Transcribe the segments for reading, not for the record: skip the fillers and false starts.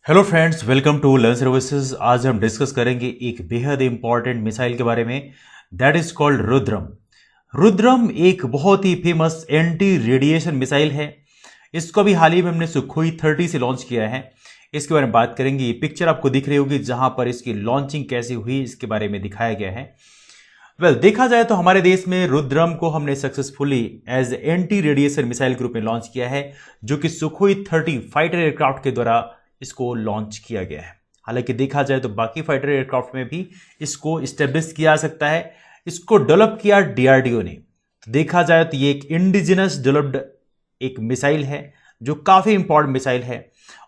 Hello friends, welcome to learn services. आज हम discuss करेंगे एक बेहद इंपॉर्टेंट मिसाइल के बारे में, that is called Rudram. Rudram एक बहुत ही फेमस एंटी रेडिएशन मिसाइल है। इसको अभी हाल ही में हमने सुखोई 30 से लॉन्च किया है। इसके बारे में बात करेंगे। ये पिक्चर आपको दिख रही होगी जहां पर इसकी लॉन्चिंग कैसे हुई, इसके बारे में दिखाया गया है। देखा जाए तो हमारे देश में रुद्रम को हमने successfully as anti radiation missile के रूप में लॉन्च किया है, जो कि सुखोई 30 फाइटर एयरक्राफ्ट के द्वारा इसको लॉन्च किया गया है। हालांकि देखा जाए तो बाकी फाइटर एयरक्राफ्ट में भी इसको स्टेब्लिश किया जा सकता है। इसको डेवलप किया डीआरडीओ ने। तो देखा जाए तो ये एक इंडिजिनस डेवलप्ड एक मिसाइल है, जो काफी इंपॉर्टेंट मिसाइल है।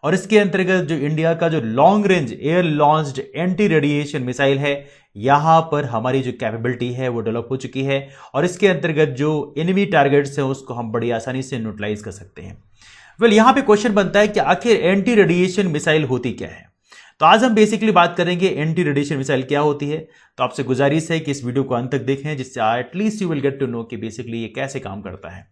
और इसके अंतर्गत जो इंडिया का जो long range air launched anti radiation missile है, यहां पर हमारी जो कैपेबिलिटी है वो डेवलप हो चुकी है। और इसके अंतर्गत जो एनिमी टारगेट्स है उसको हम बड़ी आसानी से न्यूट्रलाइज कर सकते हैं। यहां पे क्वेश्चन बनता है कि आखिर एंटी रेडिएशन मिसाइल होती क्या है। तो आज हम बेसिकली बात करेंगे एंटी रेडिएशन मिसाइल क्या होती है। तो आपसे गुजारिश है कि इस वीडियो को अंत तक देखें, जिससे at least you will get to know कि बेसिकली ये कैसे काम करता है।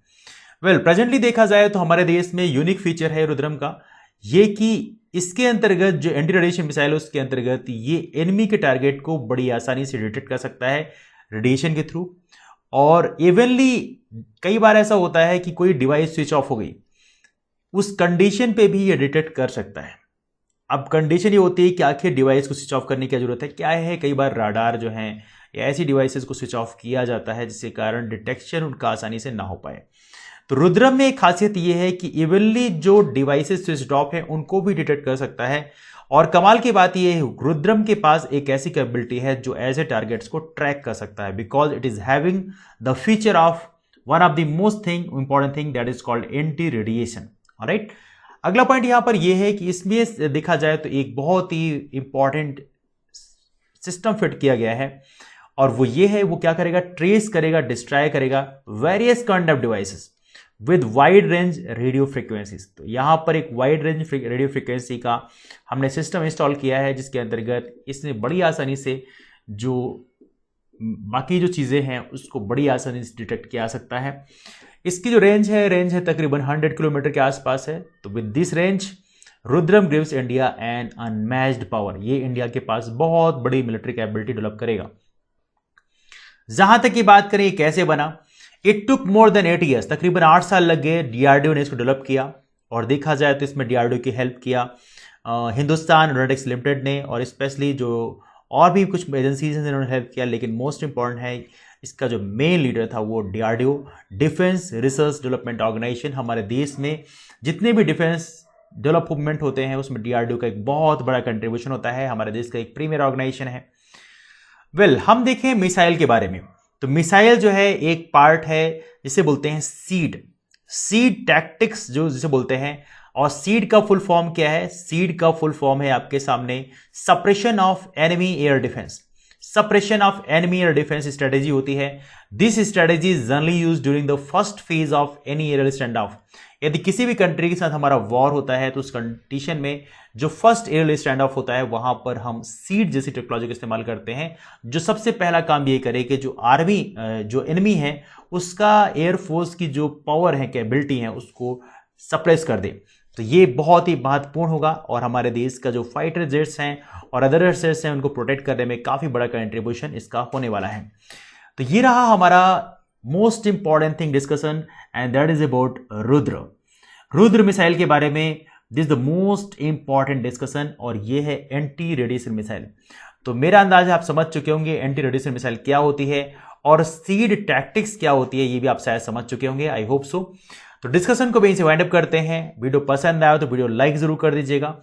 प्रेजेंटली देखा जाए तो हमारे देश में यूनिक फीचर है रुद्रम का, ये कि इसके अंतर्गत जो एंटी रेडिएशन मिसाइल है उसके अंतर्गत ये एनिमी के टारगेट को बड़ी आसानी से डिटेक्ट कर सकता है रेडिएशन के थ्रू। और इवनली कई बार ऐसा होता है कि कोई डिवाइस स्विच ऑफ हो गई, उस कंडीशन पे भी ये डिटेक्ट कर सकता है। अब कंडीशन ये होती है कि आखिर डिवाइस को स्विच ऑफ करने की जरूरत है क्या है। कई बार राडार जो है या ऐसी डिवाइसेस को स्विच ऑफ किया जाता है जिसके कारण डिटेक्शन उनका आसानी से ना हो पाए। तो रुद्रम में एक खासियत ये है कि इवनली जो डिवाइसेस स्विच ऑफ है उनको भी डिटेक्ट कर सकता है। और कमाल की बात यह है, रुद्रम के पास एक ऐसी कैपेबिलिटी है जो ऐसे टारगेट्स को ट्रैक कर सकता है, because it is having the feature of one of the most important thing that is called anti radiation. Right. अगला पॉइंट यहां पर यह है कि इसमें देखा जाए तो एक बहुत ही इंपॉर्टेंट सिस्टम फिट किया गया है, और वो ये है, वो क्या करेगा, ट्रेस करेगा, डिस्ट्रॉय करेगा various kind of devices with wide range radio frequencies. तो यहां पर एक वाइड रेंज रेडियो फ्रीक्वेंसी का हमने सिस्टम इंस्टॉल किया है, जिसके अंतर्गत इसने बड़ी आसानी से जो बाकी जो चीजें हैं उसको बड़ी आसानी से डिटेक्ट किया जा सकता है। इसकी जो रेंज है तकरीबन 100 किलोमीटर के आसपास है। तो with this range Rudram gives India an unmatched power. ये इंडिया के पास बहुत बड़ी मिलिट्री कैपेबिलिटी डेवलप करेगा। जहां तक की बात करें कैसे बना, it took more than 8 years, तकरीबन 8 साल लग गए डीआरडीओ ने इसको डेवलप किया। और देखा जाए तो इसमें डीआरडीओ की हेल्प किया हिंदुस्तान एरोनॉटिक्स लिमिटेड ने, और स्पेशली जो और भी कुछ एजेंसीज हैं जिन्होंने हेल्प किया। लेकिन मोस्ट इंपॉर्टेंट है, इसका जो मेन लीडर था वो DRDO, defence research development organisation. हमारे देश में जितने भी डिफेंस डेवलपमेंट होते हैं उसमें डीआरडीओ का एक बहुत बड़ा कंट्रीब्यूशन होता है। हमारे देश का एक प्रीमियर ऑर्गेनाइजेशन है। हम देखें मिसाइल के बारे में। तो मिसाइल जो है एक पार्ट है जिसे बोलते हैं सीड टैक्टिक्स जो जिसे बोलते हैं। और सीड का फुल फॉर्म क्या है? सीड का फुल फॉर्म है आपके सामने suppression of enemy air defence. Suppression of enemy air defence strategy होती है। This strategy is generally used during the first phase of any aerial stand off. यदि किसी भी कंट्री के साथ हमारा वॉर होता है तो उस कंडीशन में जो फर्स्ट एरियल स्टैंड ऑफ होता है वहां पर हम सीड जैसी टेक्नोलॉजी का इस्तेमाल करते हैं, जो सबसे पहला काम ये करे कि जो आर्मी जो एनिमी है उसका एयरफोर्स की जो पावर है, कैपेबिलिटी है, उसको सप्रेस कर दे। तो ये बहुत ही महत्वपूर्ण होगा, और हमारे देश का जो फाइटर जेट्स हैं और अदर जेट्स हैं उनको प्रोटेक्ट करने में काफी बड़ा कंट्रीब्यूशन इसका होने वाला है। तो ये रहा हमारा most important thing discussion, and that is about Rudra missile के बारे में। This the most important discussion, और ये है एंटी रेडिएशन मिसाइल। तो मेरा अंदाजा आप समझ चुके होंगे एंटी रेडिएशन मिसाइल क्या होती है और सीड टैक्टिक्स क्या होती है, ये भी आप शायद समझ चुके होंगे। I hope so. तो डिस्कशन को वहीं से वाइंड अप करते हैं। वीडियो पसंद आया तो वीडियो लाइक जरूर कर दीजिएगा।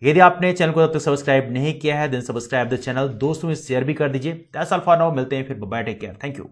यदि आपने चैनल को तब तक सब्सक्राइब नहीं किया है देन सब्सक्राइब द चैनल, दोस्तों में शेयर भी कर दीजिए। That's all for now. मिलते हैं फिर, bye, take care, thank you.